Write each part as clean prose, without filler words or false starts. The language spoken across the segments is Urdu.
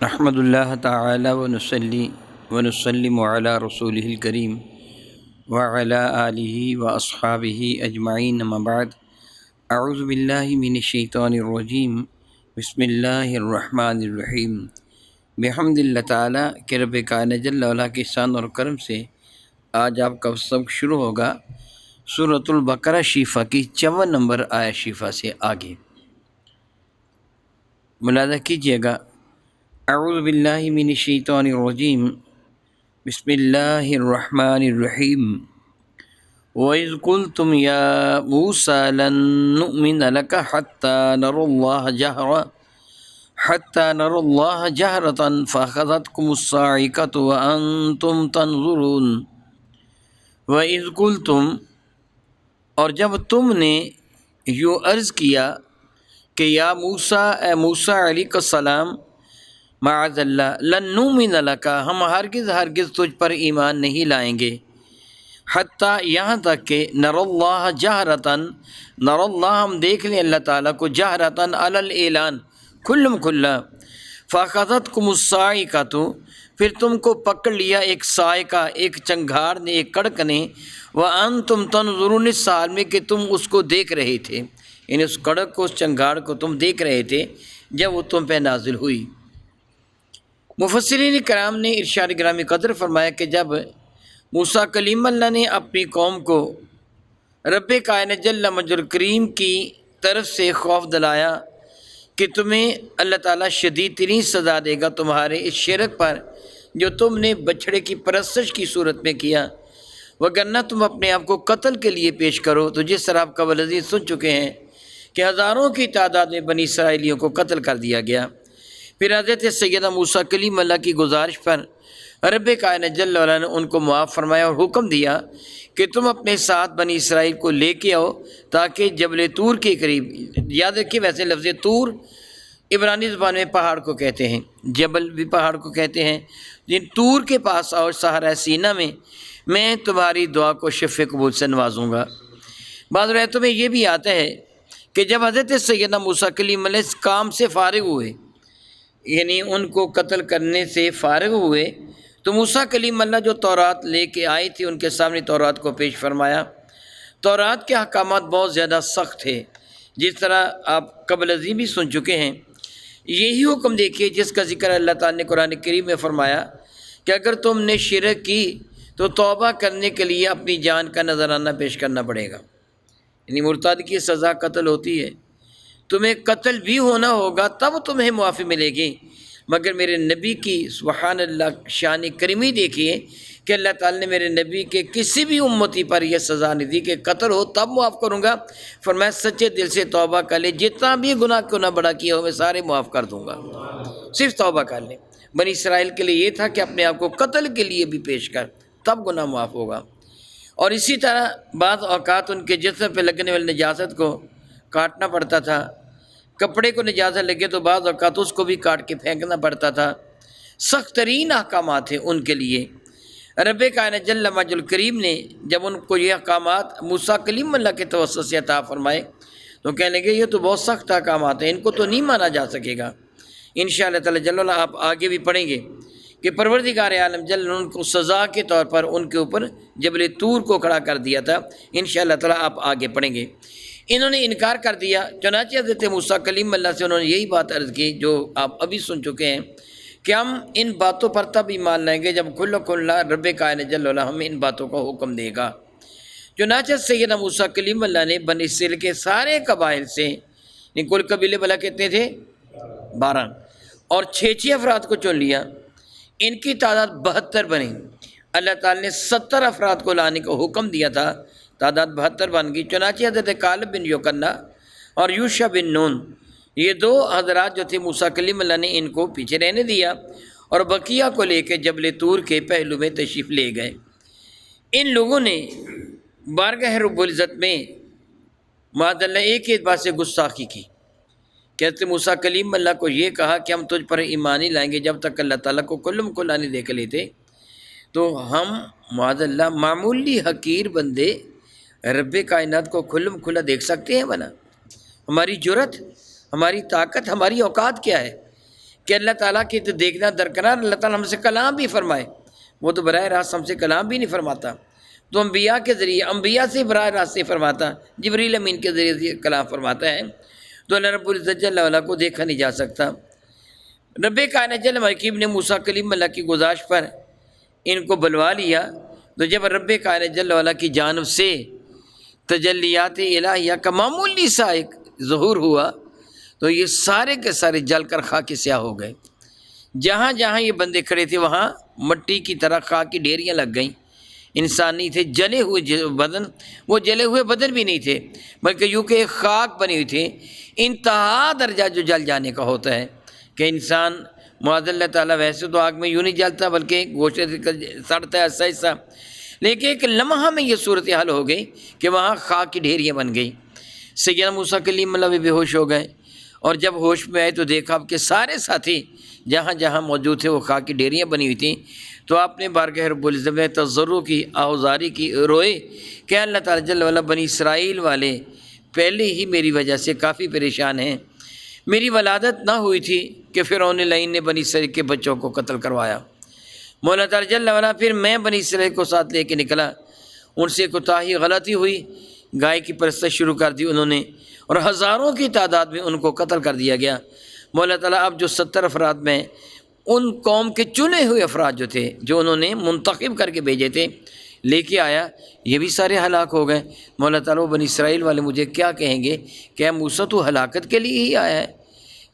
نحمد اللہ تعالی ونصلی ونسلم علی رسولہ الکریم وعلی آلہ واصحابہ اجمعین اما بعد اعوذ باللہ من الشیطان الرجیم بسم اللہ الرحمن الرحیم بحمد اللہ تعالیٰ کہ رب کائنات جل وعلا کے احسان اور کرم سے آج آپ کا سبق شروع ہوگا سورۃ البقرہ شفا کی 54 نمبر آیت شفا سے آگے ملاحظہ کیجیے گا۔ اعوذ باللہ من الشیطان الرجیم بسم اللہ الرحمن الرحیم وَإِذْ قُلْتُمْ يَا مُوسَىٰ لَن نُّؤْمِنَ لَكَ حَتَّىٰ نَرَى اللَّهَ جَهْرَةً فَأَخَذَتْكُمُ الصَّاعِقَةُ وَأَنْتُمْ تَنظُرُونَ۔ وَإِذْ قُلْتُمْ، اور جب تم نے یوں عرض کیا کہ یا موسیٰ، اے موسیٰ علیہ السلام، معاذ اللہ، لن نؤمن لک، ہم ہرگز تجھ پر ایمان نہیں لائیں گے، حتیٰ یہاں تک کہ نر اللہ جہرتاً، نر اللہ ہم دیکھ لیں اللہ تعالیٰ کو، جہرتاً علی الاعلان، کھلم کھلا، فاخذتکم الصاعقۃ، پھر تم کو پکڑ لیا ایک صاعقہ، ایک چنگھاڑ نے، ایک کڑک نے، وانتم تنظرون، اس حال میں کہ تم اس کو دیکھ رہے تھے، یعنی اس کڑک کو، اس چنگھاڑ کو تم دیکھ رہے تھے جب وہ تم پہ نازل ہوئی۔ مفسرین کرام نے ارشاد گرامی قدر فرمایا کہ جب موسیٰ کلیم اللہ نے اپنی قوم کو رب کائنات جل مجد الکریم کی طرف سے خوف دلایا کہ تمہیں اللہ تعالیٰ شدید ترین سزا دے گا تمہارے اس شرک پر جو تم نے بچھڑے کی پرستش کی صورت میں کیا، وگرنہ تم اپنے آپ کو قتل کے لیے پیش کرو، تو جس طرح آپ قبل ازیں سن چکے ہیں کہ ہزاروں کی تعداد میں بنی اسرائیلیوں کو قتل کر دیا گیا۔ پھر حضرت سیدنا موسیٰ کلیم اللہ کی گزارش پر رب کائنات جل وعلا نے ان کو معاف فرمایا اور حکم دیا کہ تم اپنے ساتھ بنی اسرائیل کو لے کے آؤ تاکہ جبل طور کے قریب، یاد رکھیے ویسے لفظ طور عبرانی زبان میں پہاڑ کو کہتے ہیں، جبل بھی پہاڑ کو کہتے ہیں، جن طور کے پاس آؤ صحرا سینا میں تمہاری دعا کو شفع قبول سے نوازوں گا۔ بعض روایتوں میں یہ بھی آتا ہے کہ جب حضرت سیدنا موسیٰ کلیم اللہ اس کام سے فارغ ہوئے، یعنی ان کو قتل کرنے سے فارغ ہوئے، تو موسیٰ کلیم اللہ جو تورات لے کے آئی تھی ان کے سامنے تورات کو پیش فرمایا۔ تورات کے احکامات بہت زیادہ سخت تھے، جس طرح آپ قبل ازیں بھی سن چکے ہیں۔ یہی حکم دیکھیے جس کا ذکر اللہ تعالیٰ نے قرآن کریم میں فرمایا کہ اگر تم نے شرک کی تو توبہ کرنے کے لیے اپنی جان کا نذرانہ پیش کرنا پڑے گا، یعنی مرتد کی سزا قتل ہوتی ہے، تمہیں قتل بھی ہونا ہوگا تب تمہیں معافی ملے گی، مگر میرے نبی کی سبحان اللہ شان کریمی دیکھیے کہ اللہ تعالیٰ نے میرے نبی کے کسی بھی امتی پر یہ سزا نہیں دی کہ قتل ہو تب معاف کروں گا، فرمایا سچے دل سے توبہ کر لے، جتنا بھی گناہ کیوں نہ بڑا کیا ہو میں سارے معاف کر دوں گا، صرف توبہ کر لیں۔ بنی اسرائیل کے لیے یہ تھا کہ اپنے آپ کو قتل کے لیے بھی پیش کر، تب گناہ معاف ہوگا۔ اور اسی طرح بعض اوقات ان کے جسم پہ لگنے والی نجاست کو کاٹنا پڑتا تھا، کپڑے کو نجاست لگے تو بعض اوقات اس کو بھی کاٹ کے پھینکنا پڑتا تھا۔ سخت ترین احکامات ہیں ان کے لیے۔ رب کائنات جل مجد الکریم نے جب ان کو یہ احکامات موسیٰ کلیم اللہ کے توسط سے عطا فرمائے تو کہنے لگے یہ تو بہت سخت احکامات ہیں، ان کو تو نہیں مانا جا سکے گا۔ انشاءاللہ تعالی جل وعلا آپ آگے بھی پڑھیں گے کہ پروردگار عالم جل ان کو سزا کے طور پر ان کے اوپر جبل طور کو کھڑا کر دیا تھا۔ انشاءاللہ تعالی آپ آگے پڑھیں گے۔ انہوں نے انکار کر دیا، چنانچہ حضرت موسیٰ کلیم اللہ سے انہوں نے یہی بات عرض کی جو آپ ابھی سن چکے ہیں کہ ہم ان باتوں پر تب ایمان لائیں گے جب کھلا رب کائنات جل وعلا ہمیں ان باتوں کا حکم دے گا۔ چنانچہ سیدنا موسیٰ کلیم اللہ نے بنی اسرائیل کے سارے قبائل سے، کل قبیلے بلا کتنے تھے؟ 12، اور 6 افراد کو چن لیا، ان کی تعداد 72 بنی۔ اللہ تعالیٰ نے 70 افراد کو لانے کا حکم دیا تھا، تعداد 72 بن گئی۔ چنانچہ حضرت کالب بن یوکنا اور یوشع بن نون، یہ 2 حضرات جو تھے موسیٰ کلیم اللہ نے ان کو پیچھے رہنے دیا اور بقیہ کو لے کے جبل طور کے پہلو میں تشریف لے گئے۔ ان لوگوں نے بارگاہ رب العزت میں معاذ اللہ ایک بات سے گستاخی کی کہ حضرت موسیٰ کلیم اللہ کو یہ کہا کہ ہم تجھ پر ایمان نہیں لائیں گے جب تک اللہ تعالیٰ کو کلم کلا نہیں دیکھ لیتے۔ تو ہم معاذ اللہ معمولی حقیر بندے رب کائنات کو کھلم کھلا دیکھ سکتے ہیں؟ بنا ہماری جرت، ہماری طاقت، ہماری اوقات کیا ہے کہ اللہ تعالیٰ کی تو دیکھنا درکنار اللہ تعالیٰ ہم سے کلام بھی فرمائے، وہ تو براہ راست ہم سے کلام بھی نہیں فرماتا، تو انبیاء کے ذریعے، انبیاء سے براہ راست سے فرماتا، جبریل امین کے ذریعے سے کلام فرماتا ہے، تو اللہ رب العزت جل وعلا کو دیکھا نہیں جا سکتا۔ رب کائنات جل حکیم نے موسیٰ کلیم اللہ کی گزارش پر ان کو بلوا لیا، تو جب رب کائنات جل وعلا کی جانب سے تجلیات الہیہ کا معمولی سا ایک ظہور ہوا تو یہ سارے کے سارے جل کر خاک سیاہ ہو گئے۔ جہاں جہاں یہ بندے کھڑے تھے وہاں مٹی کی طرح خاک کی ڈھیریاں لگ گئیں۔ انسان نہیں تھے، جلے ہوئے بدن، وہ جلے ہوئے بدن بھی نہیں تھے بلکہ یوں کہ ایک خاک بنی ہوئی تھی۔ انتہا درجہ جو جل جانے کا ہوتا ہے کہ انسان معاذ اللہ تعالیٰ ویسے تو آگ میں یوں نہیں جلتا بلکہ گوشت سڑتا ہے ایسا ایسا، لیکن ایک لمحہ میں یہ صورتحال ہو گئی کہ وہاں خاک کی ڈھیریاں بن گئی۔ سیدنا موسیٰ کلیم اللہ بھی بے ہوش ہو گئے، اور جب ہوش میں آئے تو دیکھا کہ سارے ساتھی جہاں جہاں موجود تھے وہ خاک کی ڈھیریاں بنی ہوئی تھیں۔ تو آپ نے بارگاہ رب العزت میں تضرع کی، آہوزاری کی، روئے کہ اللہ تعالیٰ جل وعلا بنی اسرائیل والے پہلے ہی میری وجہ سے کافی پریشان ہیں، میری ولادت نہ ہوئی تھی کہ فرعون لعین نے بنی اسرائیل کے بچوں کو قتل کروایا۔ مولا تعالیٰ جل وعلا پھر میں بنی اسرائیل کو ساتھ لے کے نکلا، ان سے کوتاہی غلطی ہوئی، گائے کی پرستش شروع کر دی انہوں نے، اور ہزاروں کی تعداد میں ان کو قتل کر دیا گیا۔ مولا تعالیٰ اب جو 70 افراد میں ان قوم کے چنے ہوئے افراد جو تھے، جو انہوں نے منتخب کر کے بھیجے تھے، لے کے آیا، یہ بھی سارے ہلاک ہو گئے۔ مولا تعالیٰ بنی اسرائیل والے مجھے کیا کہیں گے کہ اے موسیٰ تو ہلاکت کے لیے ہی آیا ہے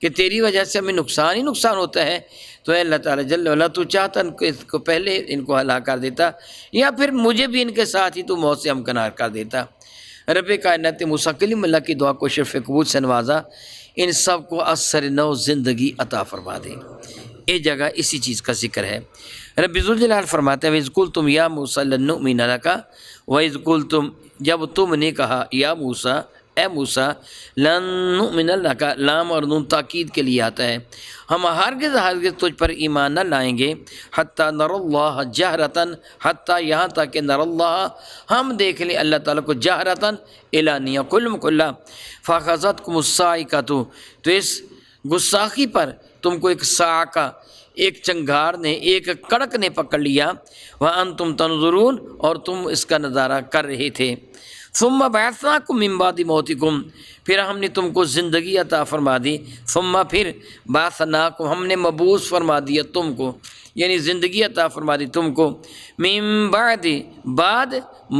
کہ تیری وجہ سے ہمیں نقصان ہی نقصان ہوتا ہے؟ تو اے اللہ تعالیٰ جل وعلا تو چاہتا اس کو پہلے ان کو ہلاک کر دیتا، یا پھر مجھے بھی ان کے ساتھ ہی تو موت سے ہمکنار کر دیتا۔ رب کائنات موسیٰ کلیم اللہ کی دعا کو شرف قبول سے نوازا، ان سب کو اثر نو زندگی عطا فرما دے۔ ایک جگہ اسی چیز کا ذکر ہے۔ رب ذوالجلال فرماتے ہیں وَإِذْ قُلْتُمْ يَا مُوسَىٰ لَن نُّؤْمِنَ لَكَ وَإِذْ قُلْتُمْ، جب تم نے کہا یا موسیٰ، اے موسیٰ، لن نؤمن لک، لام اور نون تاکید کے لیے آتا ہے، ہم ہرگز ہرگز تجھ پر ایمان نہ لائیں گے، حتیٰ نر اللہ جہرتاً، حتیٰ یہاں تک کہ نر اللہ، ہم دیکھ لیں اللہ تعالیٰ کو جہرتاً اعلانیہ کل مکلا، فاخذتکم الصاعقۃ، تو اس گستاخی پر تم کو ایک صاعقہ، ایک چنگار نے، ایک کڑک نے پکڑ لیا، وانتم تنظرون، اور تم اس کا نظارہ کر رہے تھے۔ ثم بعثناکم من بعد موتکم، پھر ہم نے تم کو زندگی عطا فرما دی، ثم پھر بعثناکم، ہم نے مبعوث فرما دیا تم کو، یعنی زندگی عطا فرما دی تم کو، من بعد، بعد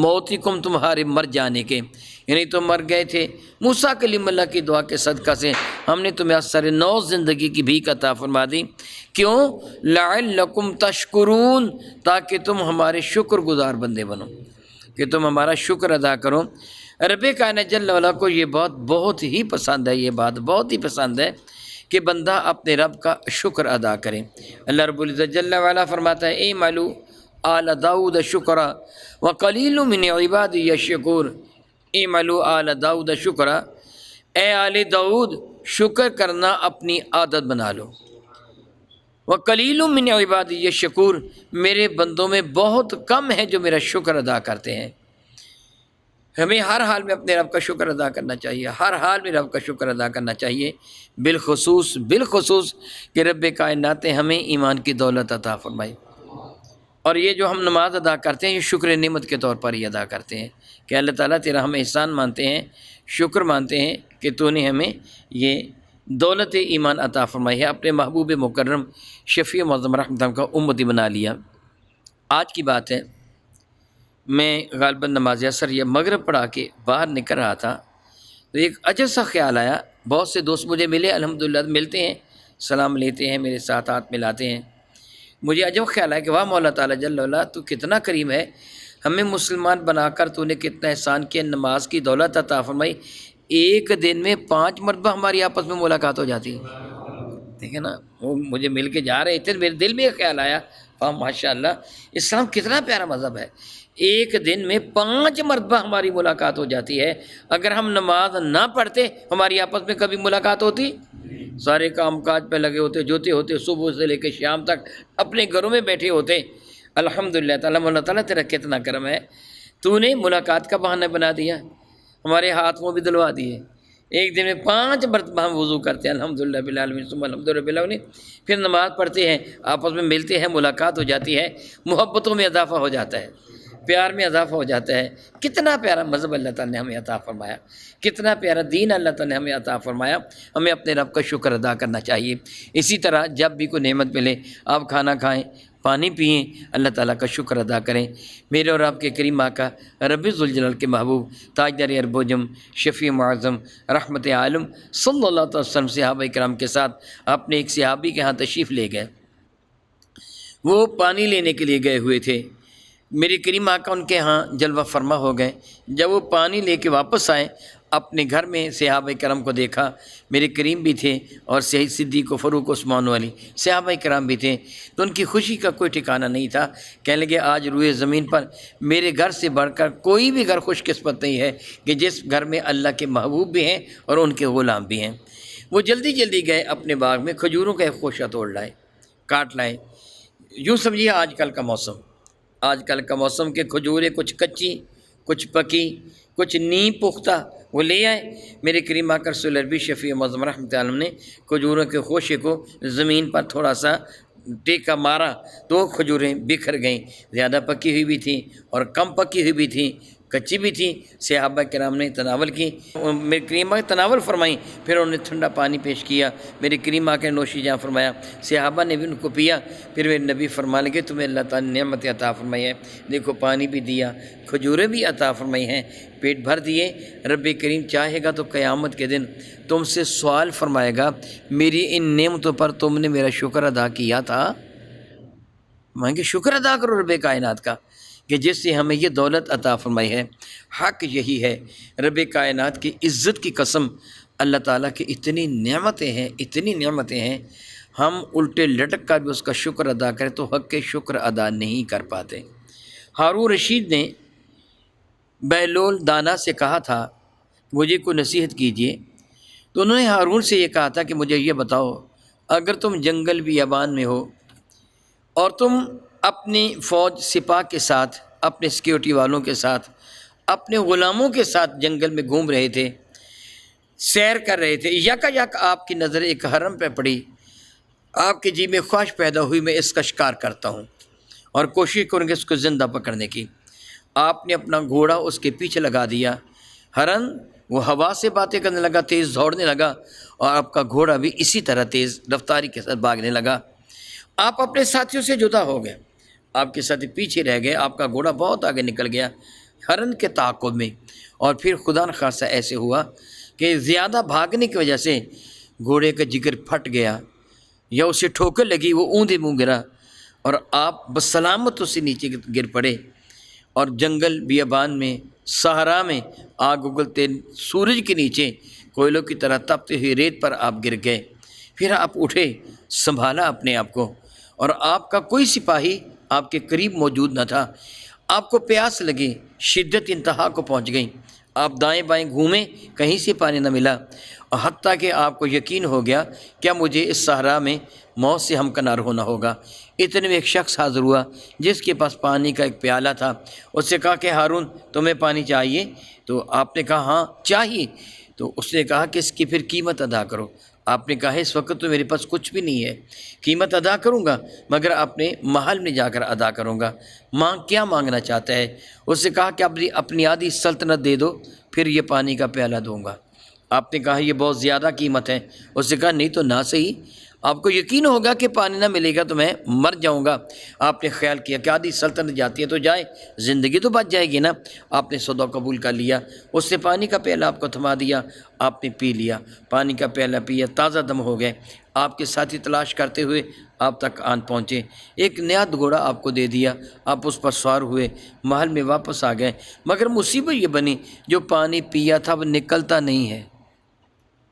موتکم، تمہارے مر جانے کے، یعنی تم مر گئے تھے۔ موسیٰ کلیم اللہ کی دعا کے صدقہ سے ہم نے تمہیں اثر نو زندگی کی بھیک عطا فرما دی۔ کیوں؟ لعلکم تشکرون، تاکہ تم ہمارے شکر گزار بندے بنو، کہ تم ہمارا شکر ادا کرو۔ رب کائنات جل وعلا کو یہ بات بہت ہی پسند ہے، یہ بات بہت ہی پسند ہے کہ بندہ اپنے رب کا شکر ادا کرے۔ اللہ رب العزت جل وعلا فرماتا ہے اعملوا آل داؤد شکرا وقلیل من عبادی الشکور، اعملوا آل داؤد شکرا، اے آل داؤد شکر کرنا اپنی عادت بنا لو، وقلیل من عبادی الشکور، میرے بندوں میں بہت کم ہے جو میرا شکر ادا کرتے ہیں۔ ہمیں ہر حال میں اپنے رب کا شکر ادا کرنا چاہیے، ہر حال میں رب کا شکر ادا کرنا چاہیے، بالخصوص کہ رب کائنات نے ہمیں ایمان کی دولت عطا فرمائی، اور یہ جو ہم نماز ادا کرتے ہیں یہ شکر نعمت کے طور پر ہی ادا کرتے ہیں کہ اللہ تعالیٰ تیرا ہم احسان مانتے ہیں، شکر مانتے ہیں کہ تو نے ہمیں یہ دولت ایمان عطا فرمائی ہے، اپنے محبوب مکرم شفیع معظم رحمت کا امتی بنا لیا۔ آج کی بات ہے، میں غالباً نماز عصر یا مغرب پڑھا کے باہر نکل رہا تھا تو ایک عجب سا خیال آیا، بہت سے دوست مجھے ملے، الحمدللہ ملتے ہیں، سلام لیتے ہیں، میرے ساتھ ہاتھ ملاتے ہیں۔ مجھے عجب خیال آیا کہ واہ مولا تعالیٰ جل وعلا تو کتنا کریم ہے، ہمیں مسلمان بنا کر تو نے کتنا احسان کیا، نماز کی دولت عطا فرمائی، ایک دن میں 5 مرتبہ ہماری آپس میں ملاقات ہو جاتی ہے، ٹھیک ہے نا۔ وہ مجھے مل کے جا رہے تھے، میرے دل میں ایک خیال آیا، ماشاء اللہ اسلام کتنا پیارا مذہب ہے، ایک دن میں 5 مرتبہ ہماری ملاقات ہو جاتی ہے۔ اگر ہم نماز نہ پڑھتے ہماری آپس میں کبھی ملاقات ہوتی؟ سارے کام کاج پہ لگے ہوتے، جوتے ہوتے، صبح سے لے کے شام تک اپنے گھروں میں بیٹھے ہوتے۔ الحمدللہ تعالیٰ مولا تعالیٰ تیرا کتنا کرم ہے، تو نے ملاقات کا بہانہ بنا دیا، ہمارے ہاتھ منہ بھی دلوا دیے، ایک دن میں 5 مرتبہ ہم وضو کرتے ہیں، الحمدللہ رب العالمین ثم الحمدللہ رب العالمین، پھر نماز پڑھتے ہیں، آپس میں ملتے ہیں، ملاقات ہو جاتی ہے، محبتوں میں اضافہ ہو جاتا ہے، پیار میں اضافہ ہو جاتا ہے۔ کتنا پیارا مذہب اللہ تعالیٰ نے ہمیں عطا فرمایا، کتنا پیارا دین اللہ تعالیٰ نے ہمیں عطا فرمایا، ہمیں اپنے رب کا شکر ادا کرنا چاہیے۔ اسی طرح جب بھی کوئی نعمت ملے، آپ کھانا کھائیں، پانی پئیں، اللہ تعالیٰ کا شکر ادا کریں۔ میرے اور آپ کے کریم آقا رب ذوالجلال کے محبوب تاجدار ارب و جم شفیع معظم رحمت عالم صلی اللہ علیہ وسلم صحابہ کرام کے ساتھ اپنے ایک صحابی کے ہاں تشریف لے گئے۔ وہ پانی لینے کے لیے گئے ہوئے تھے، میرے کریم آقا ان کے ہاں جلوہ فرما ہو گئے۔ جب وہ پانی لے کے واپس آئے، اپنے گھر میں صحابہ کرام کو دیکھا، میرے کریم بھی تھے اور سید صدیق و فاروق عثمان والی صحابہ کرام بھی تھے، تو ان کی خوشی کا کوئی ٹھکانہ نہیں تھا۔ کہنے لگے آج روئے زمین پر میرے گھر سے بڑھ کر کوئی بھی گھر خوش قسمت نہیں ہے کہ جس گھر میں اللہ کے محبوب بھی ہیں اور ان کے غلام بھی ہیں۔ وہ جلدی جلدی گئے اپنے باغ میں، کھجوروں کا ایک خوشہ توڑ لائے، کاٹ لائے۔ یوں سمجھیے آج کل کا موسم کہ کھجوریں کچھ کچی، کچھ پکی، کچھ نیم پختہ، وہ لے آئے۔ میرے کریم آقا رسول عربی شفیع معظم رحمۃ عالم نے کھجوروں کے خوشے کو زمین پر تھوڑا سا ٹیکا مارا تو کھجوریں بکھر گئیں، زیادہ پکی ہوئی بھی تھیں اور کم پکی ہوئی بھی تھیں، کچی بھی تھیں۔ صحابہ کرام نے تناول کی، میرے کریم آقا تناول فرمائیں، پھر انہوں نے ٹھنڈا پانی پیش کیا، میرے کریم آقا نے نوشی جہاں فرمایا، صحابہ نے بھی ان کو پیا۔ پھر میرے نبی فرمانے لگے تمہیں اللہ تعالیٰ نے نعمت عطا فرمائی ہے، دیکھو پانی بھی دیا، کھجوریں بھی عطا فرمائی ہیں، پیٹ بھر دیے۔ رب کریم چاہے گا تو قیامت کے دن تم سے سوال فرمائے گا، میری ان نعمتوں پر تم نے میرا شکر ادا کیا تھا؟ مانگے شکر ادا کرو رب کائنات کا کہ جس سے ہمیں یہ دولت عطا فرمائی ہے۔ حق یہی ہے، رب کائنات کی عزت کی قسم، اللہ تعالیٰ کی اتنی نعمتیں ہیں، ہم الٹے لٹک کر بھی اس کا شکر ادا کریں تو حق کے شکر ادا نہیں کر پاتے۔ ہارون رشید نے بہلول دانا سے کہا تھا مجھے کوئی نصیحت کیجیے، تو انہوں نے ہارون سے یہ کہا تھا کہ مجھے یہ بتاؤ، اگر تم جنگل بیابان میں ہو اور تم اپنی فوج سپاہ کے ساتھ، اپنے سیکیورٹی والوں کے ساتھ، اپنے غلاموں کے ساتھ جنگل میں گھوم رہے تھے، سیر کر رہے تھے، یک آپ کی نظر ایک حرم پہ پڑی، آپ کے جی میں خواہش پیدا ہوئی میں اس کا شکار کرتا ہوں اور کوشش کریں گے اس کو زندہ پکڑنے کی۔ آپ نے اپنا گھوڑا اس کے پیچھے لگا دیا، ہرن وہ ہوا سے باتیں کرنے لگا، تیز دوڑنے لگا، اور آپ کا گھوڑا بھی اسی طرح تیز رفتاری کے ساتھ بھاگنے لگا۔ آپ اپنے ساتھیوں سے جدا ہو گئے، آپ کے ساتھی پیچھے رہ گئے، آپ کا گھوڑا بہت آگے نکل گیا ہرن کے تعاقب میں، اور پھر خدا نخواستہ ایسے ہوا کہ زیادہ بھاگنے کی وجہ سے گھوڑے کا جگر پھٹ گیا یا اسے ٹھوکر لگی، وہ اوندے منہ گرا اور آپ بسلامت اس سے نیچے گر پڑے، اور جنگل بیابان میں صحرا میں آگ اگلتے سورج کے نیچے کوئلوں کی طرح تپتے ہوئے ریت پر آپ گر گئے۔ پھر آپ اٹھے، سنبھالا اپنے آپ کو، اور آپ کا کوئی سپاہی آپ کے قریب موجود نہ تھا۔ آپ کو پیاس لگی، شدت انتہا کو پہنچ گئی، آپ دائیں بائیں گھومے، کہیں سے پانی نہ ملا، اور حتیٰ کہ آپ کو یقین ہو گیا کیا مجھے اس صحرا میں موت سے ہمکنار ہونا ہوگا۔ اتنے میں ایک شخص حاضر ہوا جس کے پاس پانی کا ایک پیالہ تھا، اس سے کہا کہ ہارون تمہیں پانی چاہیے؟ تو آپ نے کہا ہاں چاہیے۔ تو اس نے کہا کہ اس کی پھر قیمت ادا کرو۔ آپ نے کہا اس وقت تو میرے پاس کچھ بھی نہیں ہے، قیمت ادا کروں گا مگر اپنے محل میں جا کر ادا کروں گا۔ کیا مانگنا چاہتا ہے؟ اس سے کہا کہ اپنی آدھی سلطنت دے دو، پھر یہ پانی کا پیالہ دوں گا۔ آپ نے کہا یہ بہت زیادہ قیمت ہے۔ اس نے کہا نہیں تو نہ صحیح، آپ کو یقین ہوگا کہ پانی نہ ملے گا تو میں مر جاؤں گا۔ آپ نے خیال کیا کہ آدھی سلطنت جاتی ہے تو جائے، زندگی تو بچ جائے گی نا۔ آپ نے سودا قبول کر لیا، اس نے پانی کا پیالہ آپ کو تھما دیا، آپ نے پی لیا، پانی کا پیالہ پیا، تازہ دم ہو گئے۔ آپ کے ساتھی تلاش کرتے ہوئے آپ تک آن پہنچے، ایک نیا گھوڑا آپ کو دے دیا، آپ اس پر سوار ہوئے، محل میں واپس آ گئے۔ مگر مصیبت یہ بنی جو پانی پیا تھا وہ نکلتا نہیں ہے۔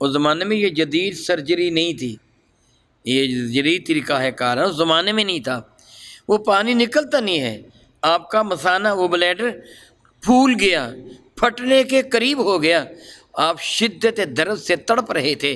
اس زمانے میں یہ جدید سرجری نہیں تھی، یہ جدید طریقہ ہے کار، اس زمانے میں نہیں تھا، وہ پانی نکلتا نہیں ہے۔ آپ کا مثانہ وہ بلیڈر پھول گیا، پھٹنے کے قریب ہو گیا، آپ شدت درد سے تڑپ رہے تھے،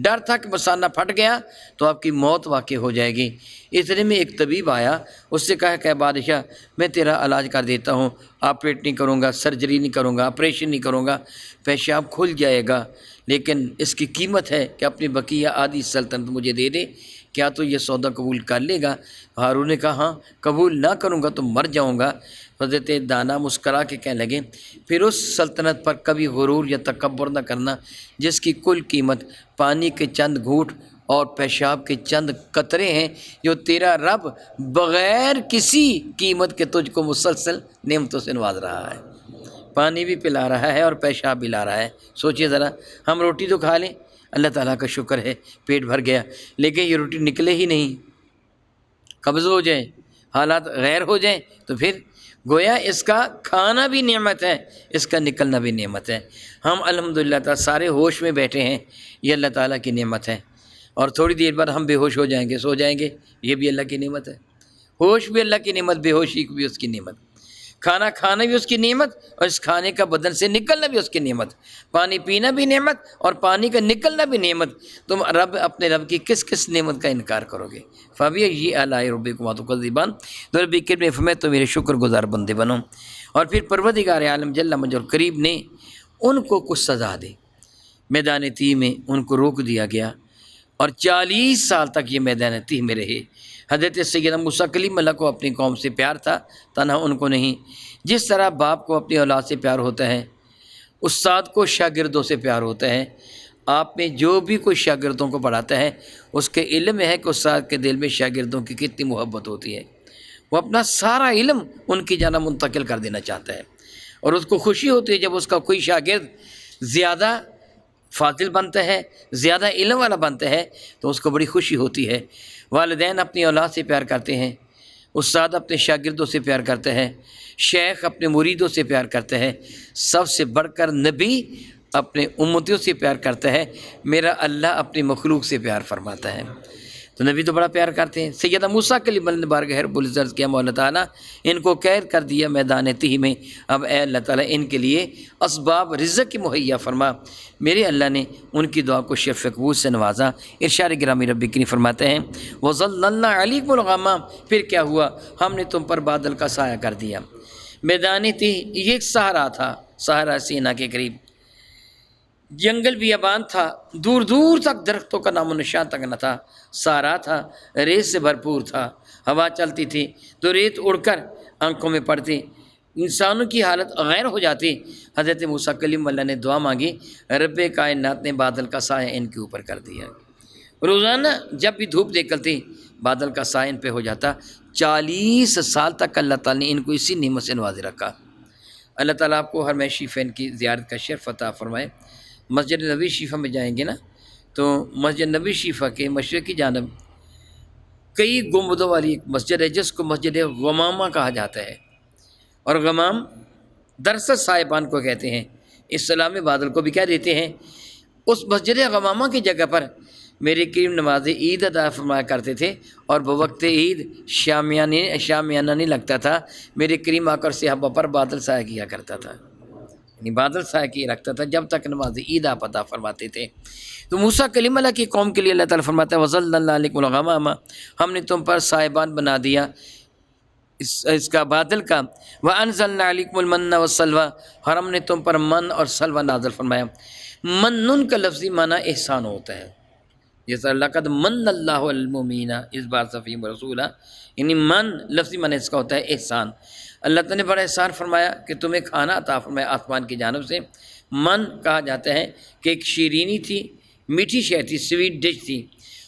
ڈر تھا کہ مسانہ پھٹ گیا تو آپ کی موت واقع ہو جائے گی۔ اتنے میں ایک طبیب آیا، اس سے کہا کہ بادشاہ میں تیرا علاج کر دیتا ہوں، آپریٹ نہیں کروں گا، سرجری نہیں کروں گا، آپریشن نہیں کروں گا، پیشاب کھل جائے گا، لیکن اس کی قیمت ہے کہ اپنی بقیہ آدھی سلطنت مجھے دے دے، کیا تو یہ سودا قبول کر لے گا؟ ہارون نے کہا ہاں، قبول نہ کروں گا تو مر جاؤں گا۔ حضرت دانا مسکرا کے کہنے لگے پھر اس سلطنت پر کبھی غرور یا تکبر نہ کرنا جس کی کل قیمت پانی کے چند گھونٹ اور پیشاب کے چند قطرے ہیں، جو تیرا رب بغیر کسی قیمت کے تجھ کو مسلسل نعمتوں سے نواز رہا ہے، پانی بھی پلا رہا ہے اور پیشاب بھی لا رہا ہے۔ سوچئے ذرا، ہم روٹی تو کھا لیں، اللہ تعالیٰ کا شکر ہے پیٹ بھر گیا، لیکن یہ روٹی نکلے ہی نہیں، قبض ہو جائیں، حالات غیر ہو جائیں تو پھر گویا اس کا کھانا بھی نعمت ہے، اس کا نکلنا بھی نعمت ہے۔ ہم الحمدللہ تعالیٰ سارے ہوش میں بیٹھے ہیں، یہ اللہ تعالیٰ کی نعمت ہے، اور تھوڑی دیر بعد ہم بے ہوش ہو جائیں گے، سو جائیں گے، یہ بھی اللہ کی نعمت ہے۔ ہوش بھی اللہ کی نعمت، بے ہوشی بھی اس کی نعمت، کھانا کھانا بھی اس کی نعمت، اور اس کھانے کا بدن سے نکلنا بھی اس کی نعمت، پانی پینا بھی نعمت اور پانی کا نکلنا بھی نعمت۔ تم اپنے رب کی کس کس نعمت کا انکار کرو گے؟ فَبِأَيِّ آلَاءِ رَبِّكُمَا تُكَذِّبَانِ، تو رب کریم نے فرمایا تو میرے شکر گزار بندے بنو۔ اور پھر پروردگار عالم جل مجد قریب نے ان کو کچھ سزا دی، میدان تیہ میں ان کو روک دیا گیا، اور 40 سال تک یہ میدان تیہ میں رہے۔ حضرت سیدنا موسیٰ کلیم اللہ کو اپنی قوم سے پیار تھا، تنہا ان کو نہیں۔ جس طرح باپ کو اپنی اولاد سے پیار ہوتا ہے، استاد کو شاگردوں سے پیار ہوتا ہے، آپ میں جو بھی کوئی شاگردوں کو پڑھاتا ہے اس کے علم ہے کہ استاد کے دل میں شاگردوں کی کتنی محبت ہوتی ہے، وہ اپنا سارا علم ان کی جانب منتقل کر دینا چاہتا ہے، اور اس کو خوشی ہوتی ہے جب اس کا کوئی شاگرد زیادہ فاضل بنتا ہے، زیادہ علم والا بنتا ہے تو اس کو بڑی خوشی ہوتی ہے۔ والدین اپنی اولاد سے پیار کرتے ہیں، استاد اپنے شاگردوں سے پیار کرتے ہیں، شیخ اپنے مریدوں سے پیار کرتے ہیں، سب سے بڑھ کر نبی اپنے امتیوں سے پیار کرتا ہے۔ میرا اللہ اپنی مخلوق سے پیار فرماتا ہے، تو نبی تو بڑا پیار کرتے ہیں۔ سیدنا موسیٰ کلیم اللہ نے بارگاہ رب العزت کیا مولا تعالیٰ ان کو قید کر دیا میدان تیہ میں، اب اے اللہ تعالیٰ ان کے لیے اسباب رزق کی مہیا فرما۔ میرے اللہ نے ان کی دعا کو شرف قبول سے نوازا۔ ارشاد گرامی رب کریم فرماتے ہیں وَظَلَّلْنَا عَلَيْكُمُ الْغَمَامَ، پھر کیا ہوا، ہم نے تم پر بادل کا سایہ کر دیا۔ میدان تیہ یہ ایک صحرا تھا، صحرا سینا کے قریب، جنگل بیابان تھا، دور دور تک درختوں کا نام و نشان تک نہ تھا، صحرا تھا، ریت سے بھرپور تھا، ہوا چلتی تھی تو ریت اڑ کر آنکھوں میں پڑتی، انسانوں کی حالت غیر ہو جاتی۔ حضرت موسیٰ کلیم اللہ نے دعا مانگی، رب کائنات نے بادل کا سایہ ان کے اوپر کر دیا۔ روزانہ جب بھی دھوپ نکلتی بادل کا سایہ ان پہ ہو جاتا۔ 40 سال تک اللہ تعالیٰ نے ان کو اسی نعمت سے نوازے رکھا۔ اللہ تعالیٰ آپ کو ہر شیفین کی زیارت کا شرف عطا فرمائے۔ مسجد نبی شیفہ میں جائیں گے نا تو مسجد نبی شیفہ کے مشرق کی جانب کئی گنبدوں والی ایک مسجد ہے جس کو مسجد غمامہ کہا جاتا ہے، اور غمام دراصل صاحبان کو کہتے ہیں، اصطلاح میں بادل کو بھی کہہ دیتے ہیں۔ اس مسجد غمامہ کی جگہ پر میرے کریم نماز عید ادا فرمایا کرتے تھے، اور بوقت عید شامیانہ نہیں لگتا تھا، میرے کریم آ کر صحابہ پر بادل سایہ کیا کرتا تھا، یعنی بادل سایہ کیے رکھتا تھا جب تک نماز عید آپ ادا فرماتے تھے۔ تو موسیٰ کلیم اللہ کی قوم کے لیے اللہ تعالیٰ فرماتا ہے وَظَلَّلْنَا عَلَيْكُمُ الْغَمَامَ، ہم نے تم پر سائبان بنا دیا اس کا بادل کا، وَأَنزَلْنَا عَلَيْكُمُ الْمَنَّ وَالسَّلْوَىٰ، اور ہم نے تم پر من اور سلوہ نازل فرمایا۔ منن کا لفظی معنی احسان ہوتا ہے، جیسا لقد من اللہ علی المؤمنین اذ بعث فیہم رسولا، یعنی من لفظی معنی اس کا ہوتا ہے احسان۔ اللہ تعالیٰ نے بڑا احسان فرمایا کہ تمہیں کھانا عطا فرمایا آسمان کی جانب سے۔ من کہا جاتا ہے کہ ایک شیرینی تھی، میٹھی شے تھی، سویٹ ڈش تھی۔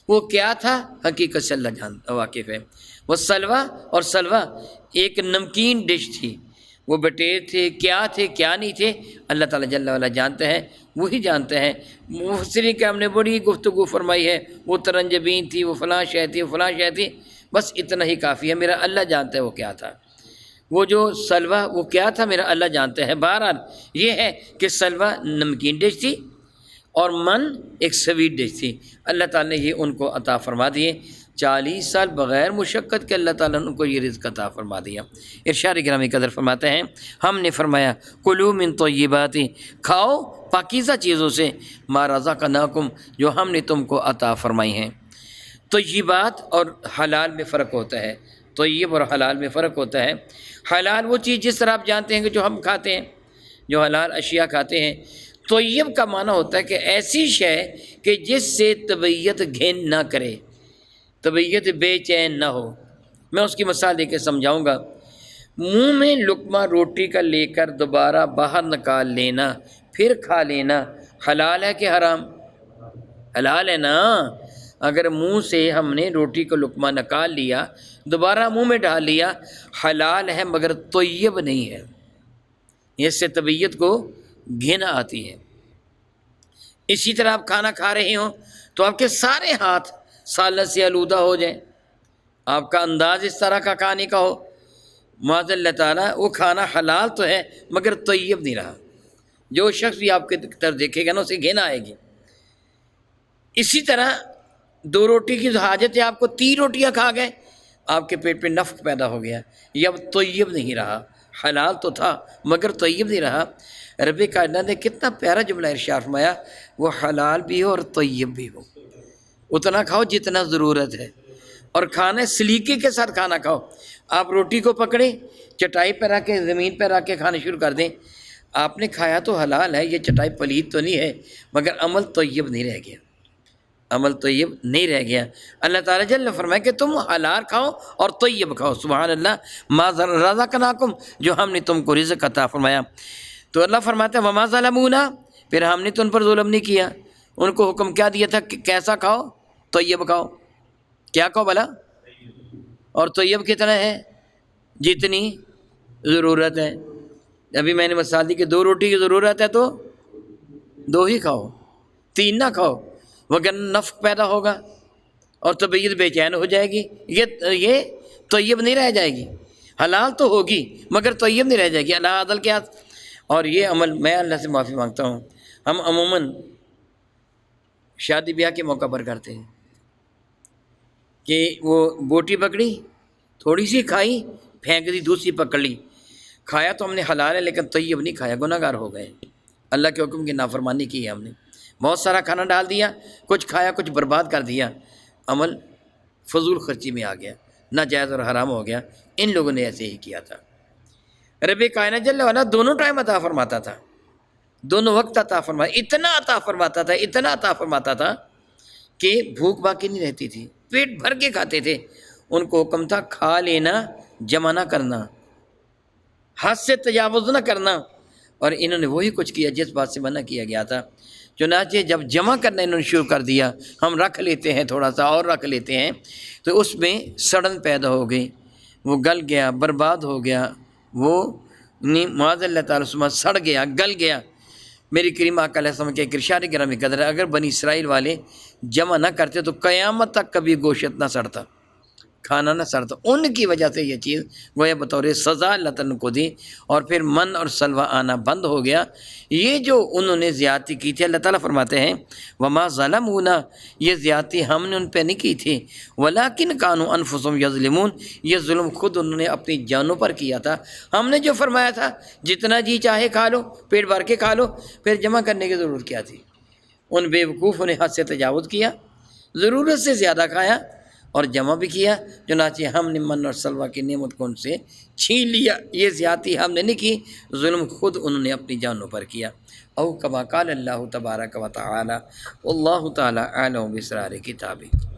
وہ کیا تھا حقیقت سے اللہ واقف ہے۔ وہ سلوہ، اور سلوہ ایک نمکین ڈش تھی، وہ بٹیر تھے، کیا تھے کیا نہیں تھے اللہ تعالیٰ جل وعلا جانتے ہیں، وہی جانتے ہیں۔ مفسرین کہ ہم نے بڑی گفتگو فرمائی ہے، وہ ترنجبین تھی، وہ فلاں شے تھی، وہ فلاں شے تھی، بس اتنا ہی کافی ہے، میرا اللہ جانتا ہے وہ کیا تھا۔ وہ جو سلوہ وہ کیا تھا میرا اللہ جانتا ہے۔ بہرحال یہ ہے کہ سلوہ نمکین ڈش تھی اور من ایک سویٹ ڈش تھی، اللہ تعالیٰ نے یہ ان کو عطا فرما دیے۔ 40 سال بغیر مشقت کے اللہ تعالیٰ نے ان کو یہ رزق عطا فرما دیا۔ ارشاد گرامی قدر فرماتے ہیں ہم نے فرمایا کلوا من طیبات، کھاؤ پاکیزہ چیزوں سے، ما رزقناکم، جو ہم نے تم کو عطا فرمائی ہیں۔ طیبات اور حلال میں فرق ہوتا ہے، طیب اور حلال میں فرق ہوتا ہے۔ حلال وہ چیز جس طرح آپ جانتے ہیں کہ جو ہم کھاتے ہیں، جو حلال اشیاء کھاتے ہیں۔ طیب کا معنی ہوتا ہے کہ ایسی شے کہ جس سے طبیعت گھن نہ کرے، طبیعت بے چین نہ ہو۔ میں اس کی مثال دے کے سمجھاؤں گا۔ منہ میں لقمہ روٹی کا لے کر دوبارہ باہر نکال لینا پھر کھا لینا حلال ہے کہ حرام؟ حلال ہے نا۔ اگر منہ سے ہم نے روٹی کا لقمہ نکال لیا دوبارہ منہ میں ڈال لیا، حلال ہے مگر طیب نہیں ہے، اس سے طبیعت کو گھن آتی ہے۔ اسی طرح آپ کھانا کھا رہے ہوں تو آپ کے سارے ہاتھ سالن سے آلودہ ہو جائیں، آپ کا انداز اس طرح کا کھانے کا ہو، معاذ اللہ تعالیٰ وہ کھانا حلال تو ہے مگر طیب نہیں رہا۔ جو شخص بھی آپ کے طرف دیکھے گا نا اسے گھن آئے گی۔ اسی طرح 2 روٹی کی حاجت ہے آپ کو، 3 روٹیاں کھا گئے، آپ کے پیٹ پہ نفخ پیدا ہو گیا، یہ اب طیب نہیں رہا، حلال تو تھا مگر طیب نہیں رہا۔ رب کائنات نے کتنا پیارا جملہ ارشاد فرمایا، وہ حلال بھی ہو اور طیب بھی ہو، اتنا کھاؤ جتنا ضرورت ہے، اور کھانا سلیقے کے ساتھ کھانا کھاؤ۔ آپ روٹی کو پکڑیں، چٹائی پہ رکھ کے زمین پہ رکھ کے کھانا شروع کر دیں، آپ نے کھایا تو حلال ہے، یہ چٹائی پلید تو نہیں ہے مگر عمل طیب نہیں رہ گیا، عمل طیب نہیں رہ گیا۔ اللہ تعالیٰ جل فرمائے کہ تم حلال کھاؤ اور طیب کھاؤ، سبحان اللہ، ما رزقناکم، جو ہم نے تم کو رزق عطا فرمایا۔ تو اللہ فرماتا ہے وما ظلمونا، پھر ہم نے تو ان پر ظلم نہیں کیا، ان کو حکم کیا دیا تھا کہ کیسا کھاؤ؟ طیب کھاؤ۔ کیا کھاؤ بھلا؟ اور طیب کتنا ہے؟ جتنی ضرورت ہے۔ ابھی میں نے مثال دی کہ 2 روٹی کی ضرورت ہے تو 2 ہی کھاؤ، 3 نہ کھاؤ، وگرنہ نفخ پیدا ہوگا اور طبیعت بے چین ہو جائے گی، یہ طیب نہیں رہ جائے گی۔ حلال تو ہوگی مگر طیب نہیں رہ جائے گی، اللہ عدل کے ہاتھ۔ اور یہ عمل میں اللہ سے معافی مانگتا ہوں، ہم عموماً شادی بیاہ کے موقع پر کرتے ہیں کہ وہ بوٹی پکڑی، تھوڑی سی کھائی، پھینک دی، دوسری پکڑ لی، کھایا تو ہم نے حلال ہے لیکن طیب نہیں کھایا، گناہ گار ہو گئے، اللہ کے حکم کی نافرمانی کی ہے ہم نے، بہت سارا کھانا ڈال دیا، کچھ کھایا کچھ برباد کر دیا، عمل فضول خرچی میں آ گیا، ناجائز اور حرام ہو گیا۔ ان لوگوں نے ایسے ہی کیا تھا۔ رب کائنات جل وعلا دونوں ٹائم عطا فرماتا تھا، دونوں وقت عطا فرماتا، اتنا عطا فرماتا تھا، اتنا عطا فرماتا تھا کہ بھوک باقی نہیں رہتی تھی، پیٹ بھر کے کھاتے تھے۔ ان کو حکم تھا کھا لینا، جمع نہ کرنا، حد سے تجاوز نہ کرنا، اور انہوں نے وہی کچھ کیا جس بات سے منع کیا گیا تھا۔ چنانچہ جب جمع کرنا انہوں نے شروع کر دیا، ہم رکھ لیتے ہیں تھوڑا سا اور رکھ لیتے ہیں، تو اس میں سڑن پیدا ہو گئی، وہ گل گیا، برباد ہو گیا، وہ معاذ اللہ تعالیٰ سے سڑ گیا، گل گیا۔ میری کریم آقا علیہ السلام کے ایک ارشاد گرامی قدر ہے، اگر بنی اسرائیل والے جمع نہ کرتے تو قیامت تک کبھی گوشت نہ سڑتا، کھانا نہ سڑتا۔ ان کی وجہ سے یہ چیز گویا بطور سزا اللہ تعالیٰ کو دی، اور پھر من اور سلوہ آنا بند ہو گیا۔ یہ جو انہوں نے زیادتی کی تھی، اللہ تعالیٰ فرماتے ہیں وما ظلمونا، یہ زیادتی ہم نے ان پہ نہیں کی تھی، ولیکن کانوا انفسہم یظلمون، یہ ظلم خود انہوں نے اپنی جانوں پر کیا تھا۔ ہم نے جو فرمایا تھا جتنا جی چاہے کھا لو، پیٹ بھر کے کھا لو، پھر جمع کرنے کی ضرورت کیا تھی؟ ان بے وقوفوں نے حد سے تجاوز کیا، ضرورت سے زیادہ کھایا اور جمع بھی کیا، چنانچہ ہم نے من اور سلوہ کی نعمت کو ان سے چھین لیا۔ یہ زیادتی ہم نے نہیں کی، ظلم خود انہوں نے اپنی جانوں پر کیا۔ او کما قال اللہ تبارک و تعالی، واللہ تعالی اعلم باسرار کتابہ۔